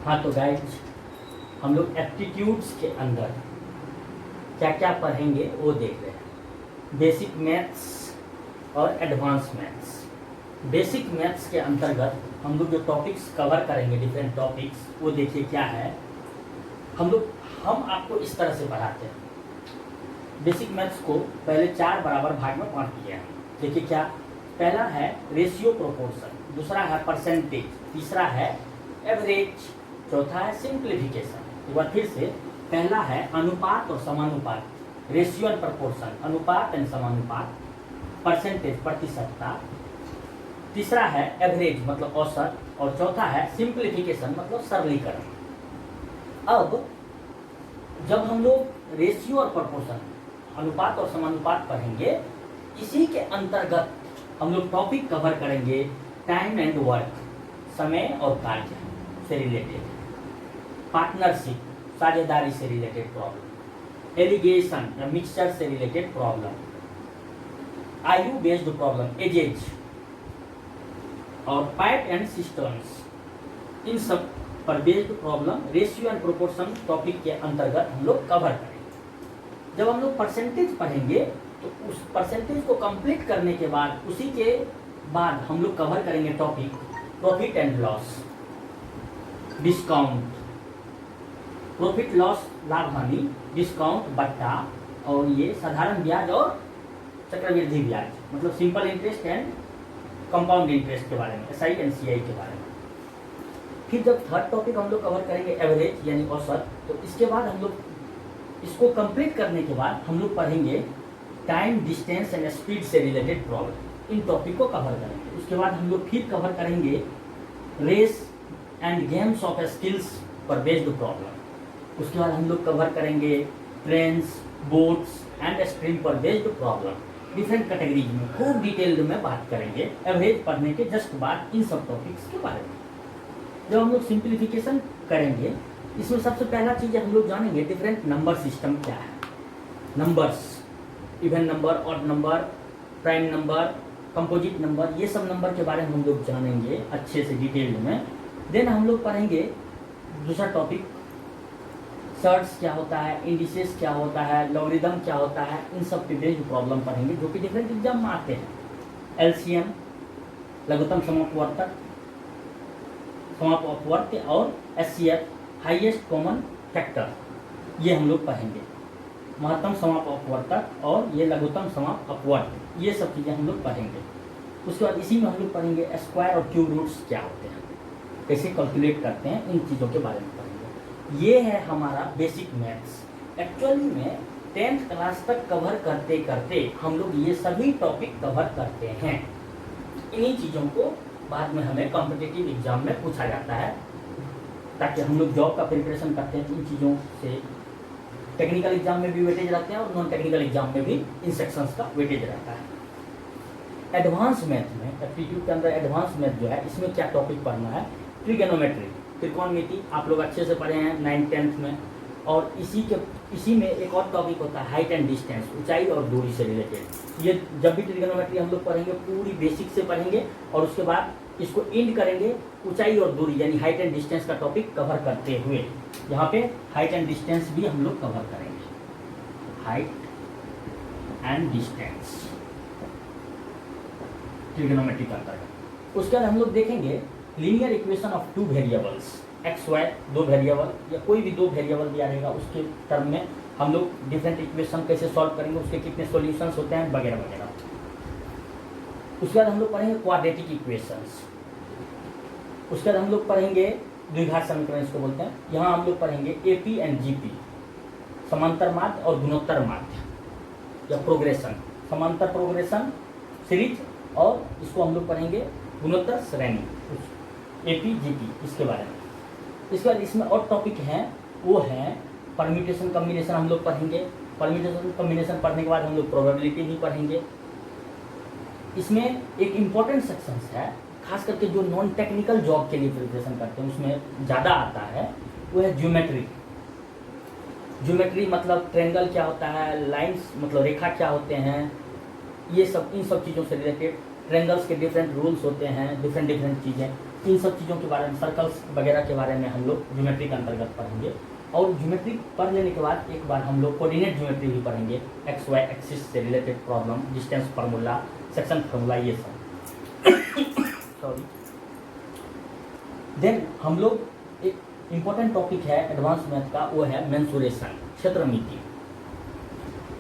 हाँ तो गाइज हम लोग एप्टीट्यूड्स के अंदर क्या क्या पढ़ेंगे वो देख रहे हैं। बेसिक मैथ्स और एडवांस मैथ्स। बेसिक मैथ्स के अंतर्गत हम लोग जो टॉपिक्स कवर करेंगे, डिफरेंट टॉपिक्स, वो देखिए क्या है। हम आपको इस तरह से पढ़ाते हैं। बेसिक मैथ्स को पहले 4 बराबर भाग में बांट दिया है। देखिए क्या, पहला है रेशियो प्रोपोर्शन, दूसरा है परसेंटेज, तीसरा है एवरेज, चौथा है सिंप्लीफिकेशन। एक बार फिर से, पहला है अनुपात और समानुपात, रेशियो एंड प्रोपोर्शन, अनुपात एंड समानुपात, परसेंटेज प्रतिशतता, तीसरा है एवरेज मतलब औसत, और चौथा है सिंप्लीफिकेशन मतलब सरलीकरण। अब जब हम लोग रेशियो और प्रोपोर्शन, अनुपात और समानुपात पढ़ेंगे, इसी के अंतर्गत हम लोग टॉपिक कवर करेंगे टाइम एंड वर्क, समय और कार्य से रिलेटेड, पार्टनरशिप साझेदारी से रिलेटेड प्रॉब्लम, एलिगेशन या मिक्सचर से रिलेटेड प्रॉब्लम, आयु बेस्ड प्रॉब्लम, एजेज, और पाइप एंड सिस्टम्स, इन सब पर based problem ratio and proportion topic के अंतर्गत हम लोग कवर करेंगे। जब हम लोग परसेंटेज पढ़ेंगे तो उस परसेंटेज को कंप्लीट करने के बाद, उसी के बाद हम लोग कवर करेंगे topic profit and loss, discount, profit loss लाभ हानि, डिस्काउंट बट्टा, और ये साधारण ब्याज और चक्रवृद्धि ब्याज, मतलब simple interest and compound interest के बारे में, एसआई एंड सीआई के बारे में। फिर जब थर्ड टॉपिक हम लोग कवर करेंगे एवरेज यानी औसत, तो इसके बाद हम लोग इसको कंप्लीट करने के बाद हम लोग पढ़ेंगे टाइम, डिस्टेंस एंड स्पीड से रिलेटेड प्रॉब्लम। इन टॉपिक को कवर करेंगे। उसके बाद हम लोग फिर कवर करेंगे race and games of skills पर बेस्ड प्रॉब्लम। उसके बाद हम लोग कवर करेंगे ट्रेन्स, बोट्स एंड स्ट्रीम पर बेस्ड प्रॉब्लम। डिफरेंट कैटेगरीज में खूब डिटेल्ड में बात करेंगे एवरेज पढ़ने के जस्ट बाद इन सब टॉपिक्स के बारे में। जब हम लोग सिंप्लीफिकेशन करेंगे, इसमें सबसे पहला चीज़ हम लोग जानेंगे डिफरेंट नंबर सिस्टम क्या है। Numbers, even number, odd number, prime number, composite number, ये सब नंबर के बारे में हम लोग जानेंगे अच्छे से डिटेल्ड में। देन हम लोग पढ़ेंगे दूसरा टॉपिक सर्ट्स क्या होता है, इंडिसेस क्या होता है, लॉगरिदम क्या होता है, इन सब पे बेस्ड प्रॉब्लम पढ़ेंगे जो कि डिफरेंट एग्जाम में आते हैं। एलसीएम, लघुत्तम समापवर्तक, समापवर्त्य, और एचसीएफ, हाईएस्ट कॉमन फैक्टर, ये हम लोग पढ़ेंगे। महत्तम समापवर्तक और ये लघुत्तम समापवर्त्य, ये सब चीज़ें हम लोग पढ़ेंगे। उसके बाद इसी में हम लोग पढ़ेंगे स्क्वायर और क्यूब रूट्स क्या होते हैं, कैसे कैलकुलेट करते हैं, इन चीज़ों के बारे में पढ़ेंगे। ये है हमारा बेसिक मैथ्स। एक्चुअली में 10th क्लास तक कवर करते करते हम लोग ये सभी टॉपिक कवर करते हैं। इन्हीं चीज़ों को बाद में हमें कॉम्पिटिटिव एग्जाम में पूछा जाता है, ताकि हम लोग जॉब का प्रिपरेशन करते हैं। इन चीज़ों से टेक्निकल एग्जाम में भी वेटेज रहते हैं और नॉन टेक्निकल एग्जाम में भी इन सेक्शंस का वेटेज रहता है। एडवांस मैथ में, एप्टीट्यूड के अंदर एडवांस मैथ जो है, इसमें क्या टॉपिक पढ़ना है, ट्रिगोनोमेट्री, त्रिकोणमिति, आप लोग अच्छे से पढ़े हैं 9th 10th में। और इसी में एक और टॉपिक होता है हाइट एंड डिस्टेंस, ऊंचाई और दूरी से रिलेटेड। ये जब भी ट्रिगोनोमेट्री हम लोग पढ़ेंगे पूरी बेसिक से पढ़ेंगे, और उसके बाद इसको एंड करेंगे ऊंचाई और दूरी यानी हाइट एंड डिस्टेंस का टॉपिक कवर करते हुए। यहाँ पे हाइट एंड डिस्टेंस भी हम लोग कवर करेंगे, हाइट एंड डिस्टेंस ट्रिगोनोमेट्री का अंतर्गत। उसके बाद हम लोग देखेंगे linear equation of 2 variables, x y, 2 variable या कोई भी 2 वेरिएबल दिया रहेगा, उसके टर्म में हम लोग डिफरेंट इक्वेशन कैसे सॉल्व करेंगे, उसके कितने सॉल्यूशंस होते हैं वगैरह वगैरह। उसके बाद हम लोग पढ़ेंगे क्वाड्रेटिक इक्वेशंस। उसके बाद हम लोग पढ़ेंगे द्विघात समीकरण, इसको बोलते हैं। यहाँ हम लोग पढ़ेंगे एपी एंड जीपी, समांतर माध्य और गुणोत्तर माध्य या प्रोग्रेशन, समांतर प्रोग्रेशन सीरीज, और इसको हम लोग पढ़ेंगे गुणोत्तर श्रेणी, एपी जीपी, इसके बारे में। इसके बाद इसमें और टॉपिक हैं, वो हैं परम्यूटेशन कम्बिनेशन हम लोग पढ़ेंगे। परम्यूटेशन कम्बिनेशन पढ़ने के बाद हम लोग प्रोबेबिलिटी भी पढ़ेंगे। इसमें एक इम्पॉर्टेंट सेक्शन है, खास करके जो नॉन टेक्निकल जॉब के लिए प्रिपरेशन करते हैं उसमें ज़्यादा आता है, वो है ज्योमेट्री। ज्योमेट्री मतलब ट्रेंगल क्या होता है, लाइंस मतलब रेखा क्या होते हैं, ये सब इन सब चीज़ों से रिलेटेड, ट्रेंगल्स के डिफरेंट रूल्स होते हैं, डिफरेंट डिफरेंट चीज़ें, इन सब चीज़ों के बारे में, सर्कल्स वगैरह के बारे में हम लोग ज्योमेट्री के अंतर्गत पढ़ेंगे। और ज्योमेट्री पढ़ लेने के बाद एक बार हम लोग कोऑर्डिनेट ज्योमेट्री भी पढ़ेंगे, एक्स वाई एक्सिस से related problem, distance formula, section formula, ये सब। सॉरी। देन हम लोग एक इम्पोर्टेंट टॉपिक है एडवांस मैथ का, वो है मेंसुरेशन, क्षेत्रमिति।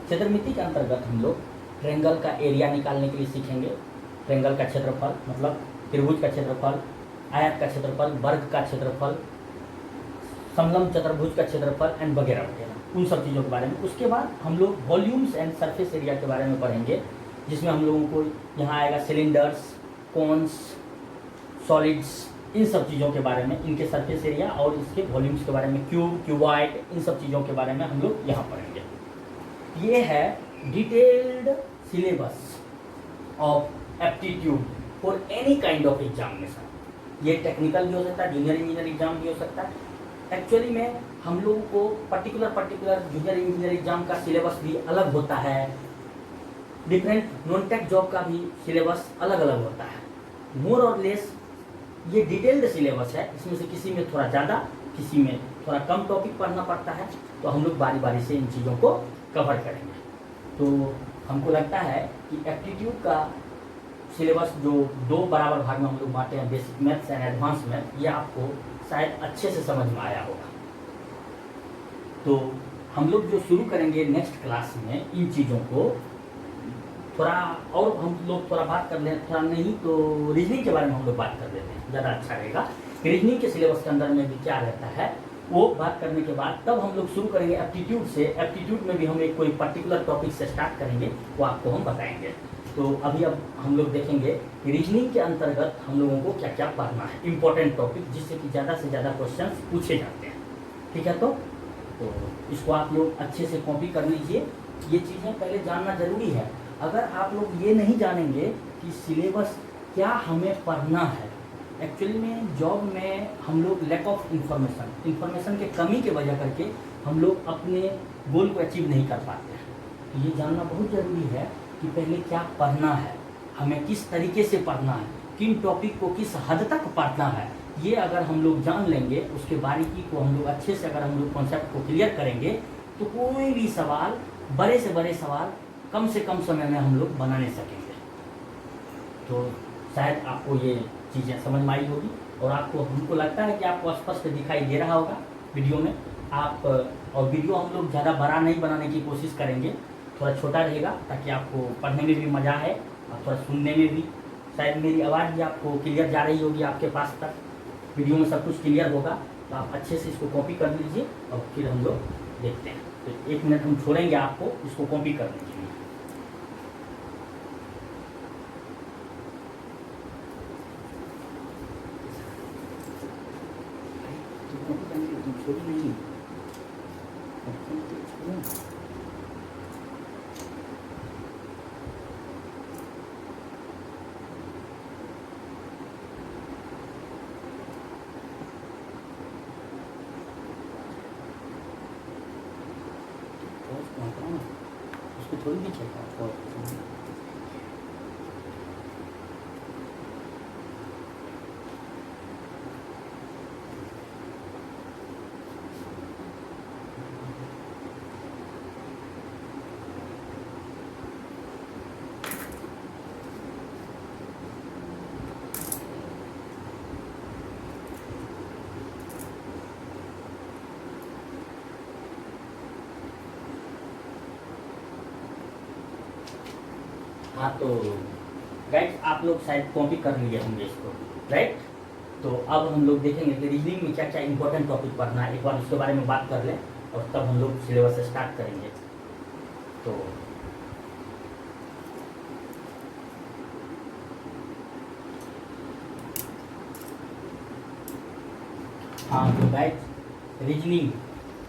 क्षेत्रमिति के अंतर्गत हम लोग ट्रेंगल का एरिया निकालने के लिए सीखेंगे, ट्रेंगल का क्षेत्रफल मतलब त्रिभुज का क्षेत्रफल, आयत का क्षेत्रफल, वर्ग का क्षेत्रफल, समलंब चतुर्भुज का क्षेत्रफल एंड वगैरह वगैरह, उन सब चीज़ों के बारे में। उसके बाद हम लोग वॉल्यूम्स एंड सरफेस एरिया के बारे में पढ़ेंगे, जिसमें हम लोगों को यहाँ आएगा सिलेंडर्स, कोन्स, सॉलिड्स, इन सब चीज़ों के बारे में, इनके सरफेस एरिया और इसके वॉल्यूम्स के बारे में, क्यूब, क्यूबॉइड, इन सब चीज़ों के बारे में हम लोग यहाँ पढ़ेंगे। ये है detailed syllabus of aptitude for any kind of examination. ये टेक्निकल भी हो सकता है, जूनियर इंजीनियर एग्जाम भी हो सकता है। एक्चुअली में हम लोगों को पर्टिकुलर जूनियर इंजीनियर एग्जाम का सिलेबस भी अलग होता है, डिफरेंट नॉन टेक जॉब का भी सिलेबस अलग अलग होता है। मोर और लेस ये डिटेल्ड सिलेबस है, इसमें से किसी में थोड़ा ज़्यादा, किसी में थोड़ा कम टॉपिक पढ़ना पड़ता है, तो हम लोग बारी बारी से इन चीज़ों को कवर करेंगे। तो हमको लगता है कि एप्टीट्यूड का सिलेबस जो दो बराबर भाग में हम लोग बांटे हैं, basic maths and advance math, ये आपको शायद अच्छे से समझ में आया होगा। तो हम लोग जो शुरू करेंगे नेक्स्ट क्लास में इन चीज़ों को थोड़ा और हम लोग थोड़ा बात कर लें, थोड़ा नहीं तो रीजनिंग के बारे में हम लोग बात कर लेते हैं, ज़्यादा अच्छा रहेगा। रीजनिंग के सिलेबस के अंदर में भी क्या रहता है वो बात करने के बाद तब हम लोग शुरू करेंगे एप्टीट्यूड से। एप्टीट्यूड में भी हम एक कोई पर्टिकुलर टॉपिक से स्टार्ट करेंगे, वो आपको हम बताएंगे। तो अभी अब हम लोग देखेंगे कि रीजनिंग के अंतर्गत हम लोगों को क्या क्या पढ़ना है, इंपॉर्टेंट टॉपिक जिससे कि ज़्यादा से ज़्यादा क्वेश्चन पूछे जाते हैं। ठीक है, तो इसको आप लोग अच्छे से कॉपी कर लीजिए। ये चीज़ें पहले जानना ज़रूरी है। अगर आप लोग ये नहीं जानेंगे कि सिलेबस क्या हमें पढ़ना है, एक्चुअली में जॉब में हम लोग लैक ऑफ इंफॉर्मेशन के कमी के वजह करके हम लोग अपने गोल को अचीव नहीं कर पाते हैं। तो ये जानना बहुत ज़रूरी है कि पहले क्या पढ़ना है, हमें किस तरीके से पढ़ना है, किन टॉपिक को किस हद तक पढ़ना है। ये अगर हम लोग जान लेंगे, उसके बारीकी को हम लोग अच्छे से अगर हम लोग कॉन्सेप्ट को क्लियर करेंगे, तो कोई भी सवाल, बड़े से बड़े सवाल कम से कम समय में हम लोग बना नहीं सकेंगे। तो शायद आपको ये चीज़ें समझ में आई होगी और आपको, हमको लगता है कि आपको स्पष्ट दिखाई दे रहा होगा वीडियो में। आप और वीडियो हम लोग ज़्यादा बड़ा नहीं बनाने की कोशिश करेंगे, थोड़ा छोटा रहेगा ताकि आपको पढ़ने में भी मज़ा आए और थोड़ा सुनने में भी। शायद मेरी आवाज़ भी आपको क्लियर जा रही होगी आपके पास तक, वीडियो में सब कुछ क्लियर होगा। तो आप अच्छे से इसको कॉपी कर लीजिए और फिर हम लोग देखते हैं। तो 1 मिनट हम छोड़ेंगे आपको इसको कॉपी करने के लिए। छोड़ी नहीं उसको थोड़ी भी चलता है। हाँ, तो राइट, आप लोग शायद कॉपी कर लिए होंगे इसको, राइट। तो अब हम लोग देखेंगे कि रीजनिंग में क्या क्या इंपॉर्टेंट टॉपिक पढ़ना है, एक बार उसके बारे में बात कर लें और तब हम लोग सिलेबस स्टार्ट करेंगे। तो हाँ, तो राइट, रीजनिंग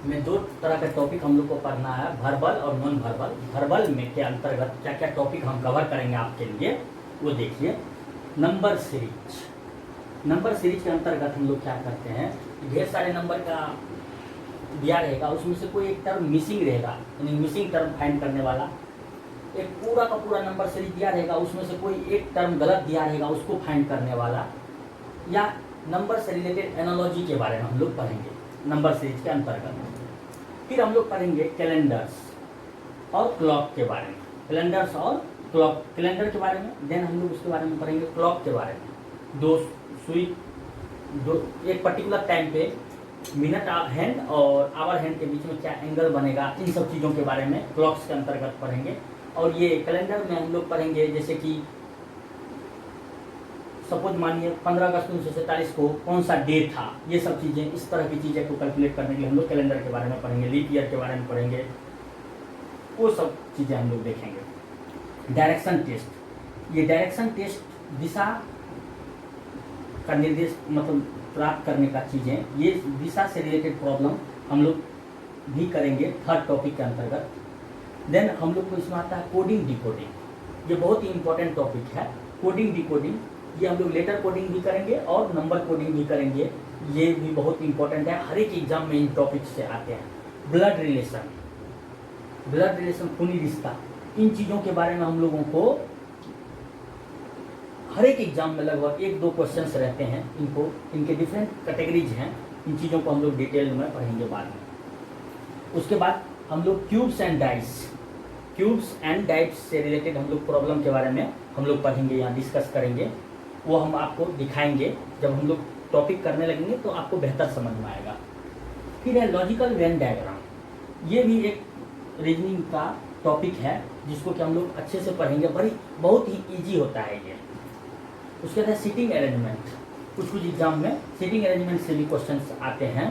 में 2 तरह का टॉपिक हम लोग को पढ़ना है, वर्बल और नॉन वर्बल। वर्बल में के अंतर्गत क्या क्या टॉपिक हम कवर करेंगे आपके लिए वो देखिए। नंबर सीरीज के अंतर्गत हम लोग क्या करते हैं, ढेर सारे नंबर का दिया रहेगा, उसमें से कोई एक टर्म मिसिंग रहेगा, यानी मिसिंग टर्म फाइंड करने वाला एक पूरा का पूरा नंबर सीरीज दिया रहेगा, उसमें से कोई एक टर्म गलत दिया रहेगा, उसको फाइंड करने वाला, या नंबर से रिलेटेड एनालॉजी के बारे में हम लोग पढ़ेंगे नंबर सीरीज के अंतर्गत। फिर हम लोग पढ़ेंगे कैलेंडर्स और क्लॉक के बारे में, कैलेंडर्स और क्लॉक, कैलेंडर के बारे में। देन हम लोग उसके बारे में पढ़ेंगे क्लॉक के बारे में, एक पर्टिकुलर टाइम पे मिनट हैंड और आवर हैंड के बीच में क्या एंगल बनेगा, इन सब चीज़ों के बारे में क्लॉक्स के अंतर्गत पढ़ेंगे। और ये कैलेंडर में हम लोग पढ़ेंगे जैसे कि सपोज मानिए 15 अगस्त 1947 को कौन सा डे था, ये सब चीज़ें, इस तरह की चीज़ें को कैलकुलेट करने के लिए हम लोग कैलेंडर के बारे में पढ़ेंगे, लीप ईयर के बारे में पढ़ेंगे, वो सब चीज़ें हम लोग देखेंगे। डायरेक्शन टेस्ट, ये डायरेक्शन टेस्ट दिशा का निर्देश मतलब प्राप्त करने का चीज़ें, ये दिशा से रिलेटेड प्रॉब्लम हम लोग भी करेंगे थर्ड टॉपिक के अंतर्गत। देन हम लोग को इसमें आता है कोडिंग डिकोडिंग, ये बहुत ही इंपॉर्टेंट टॉपिक है। कोडिंग डिकोडिंग, ये हम लोग लेटर कोडिंग भी करेंगे और नंबर कोडिंग भी करेंगे, ये भी बहुत इंपॉर्टेंट है, हर एक एग्जाम में इन टॉपिक से आते हैं। ब्लड रिलेशन, ब्लड रिलेशन खूनी रिश्ता, इन चीज़ों के बारे में हम लोगों को हर एक एग्जाम में लगभग 1-2 क्वेश्चंस रहते हैं, इनको इनके डिफरेंट कैटेगरीज हैं, इन चीज़ों को हम लोग डिटेल में पढ़ेंगे बाद में। उसके बाद हम लोग cubes and dice, cubes and dice से रिलेटेड हम लोग प्रॉब्लम के बारे में हम लोग पढ़ेंगे, यहाँ डिस्कस करेंगे, वो हम आपको दिखाएंगे जब हम लोग टॉपिक करने लगेंगे तो आपको बेहतर समझ में आएगा। फिर है लॉजिकल वेन डायग्राम, ये भी एक रीजनिंग का टॉपिक है जिसको कि हम लोग अच्छे से पढ़ेंगे, बहुत ही ईजी होता है ये। उसके बाद सिटिंग अरेंजमेंट, कुछ एग्जाम में सिटिंग अरेंजमेंट से भी क्वेश्चंस आते हैं,